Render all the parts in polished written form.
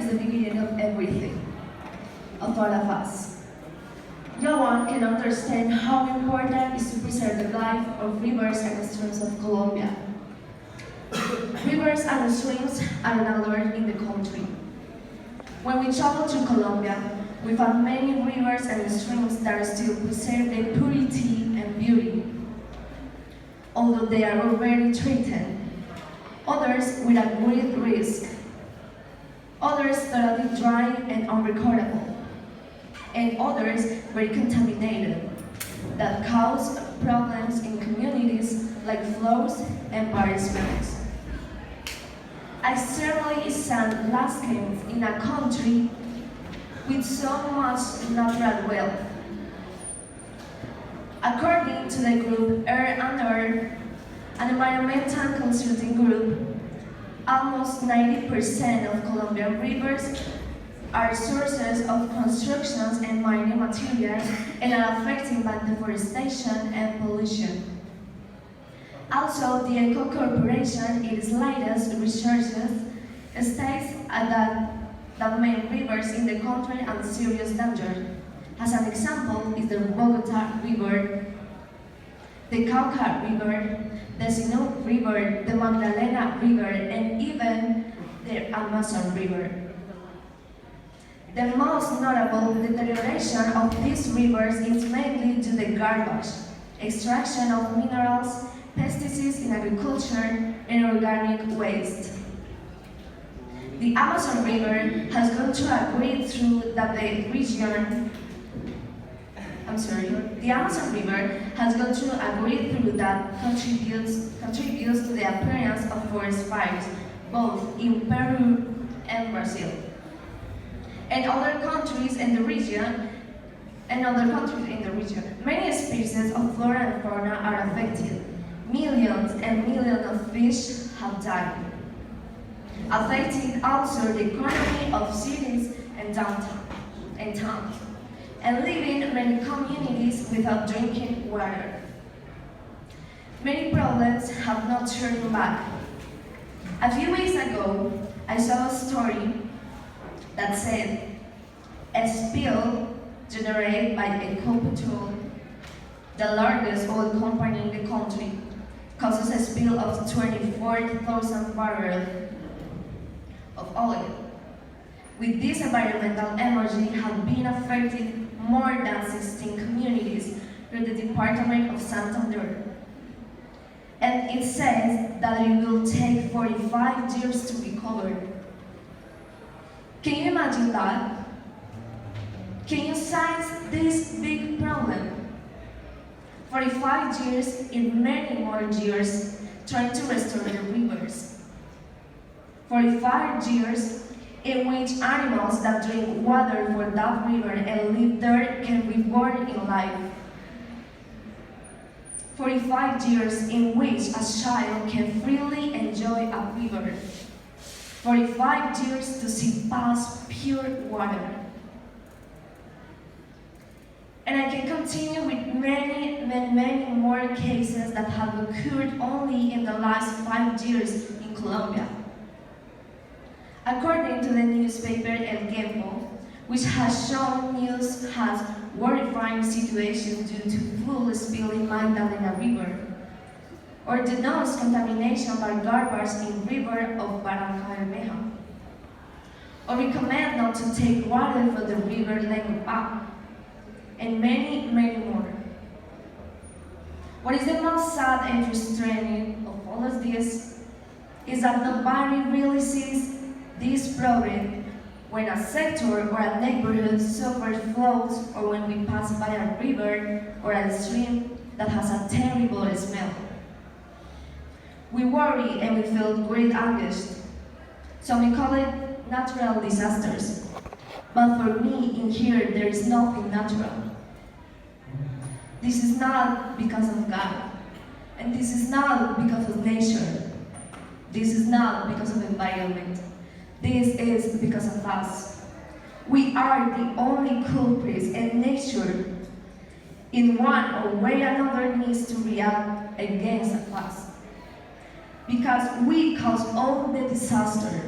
is the beginning of everything, of all of us. No one can understand how important it is to preserve the life of rivers and streams of Colombia. Rivers and streams are another in the country. When we travel to Colombia, we find many rivers and streams that still preserve their purity and beauty, although they are already threatened. Others with a great risk. Others totally dry and unrecordable. And others very contaminated that cause problems in communities like floods and bad smells. I certainly stand landscapes in a country with so much natural wealth. According to the group Air and Earth, an environmental consulting group, almost 90% of Colombian rivers are sources of constructions and mining materials and are affected by deforestation and pollution. Also, the Eco Corporation, in its latest researches, states that main rivers in the country are in serious danger. As an example is the Bogota River, the Cauca River, the Sinú River, the Magdalena River, and even the Amazon River. The most notable deterioration of these rivers is mainly due to the garbage, extraction of minerals, pesticides in agriculture, and organic waste. The Amazon River has gone to agree through that the region the Amazon River has gone to agree through that contributes to the appearance of forest fires, both in Peru and Brazil. And other countries in the region, many species of flora and fauna are affected. Millions and millions of fish have died, affecting also the economy of cities and towns, and leaving many communities without drinking water. Many problems have not turned back. A few weeks ago, I saw a story that said a spill generated by Ecopetrol, the largest oil company in the country, causes a spill of 24,000 barrels of oil. With this environmental emergency have been affected more than 16 communities through the Department of Santander. And it says that it will take 45 years to recover. Can you imagine that? Can you size this big problem? 45 years in many more years trying to restore the rivers. 45 years in which animals that drink water for that river and live there can be born in life. 45 years in which a child can freely enjoy a river. 45 years to see past pure water. And I can continue with many more cases that have occurred only in the last 5 years in Colombia. According to the newspaper El Tiempo, which has shown news has horrifying situations due to full spill in Magdalena River, or the nose contamination by garbage in river of Barrancabermeja, or recommend not to take water from the river Lengupa, and many more. What is the most sad and frustrating of all of this is that nobody really sees this problem when a sector or a neighborhood suffers floods or when we pass by a river or a stream that has a terrible smell. We worry and we feel great anguish. So we call it natural disasters. But for me, in here, there is nothing natural. This is not because of God. And this is not because of nature. This is not because of environment. This is because of us. We are the only culprits, and nature, in one or way or another, needs to react against us. Because we cause all the disaster.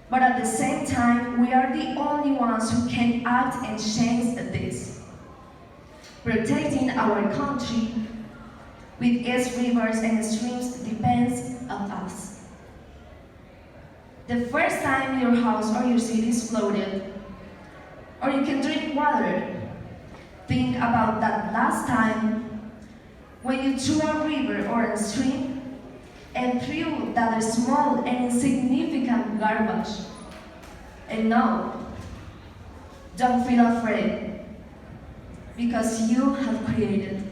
But at the same time, we are the only ones who can act and change this. Protecting our country with its rivers and streams depends on us. The first time your house or your city is flooded, or you can drink water, think about that last time when you threw a river or a stream and threw that small and insignificant garbage. And no, don't feel afraid, because you have created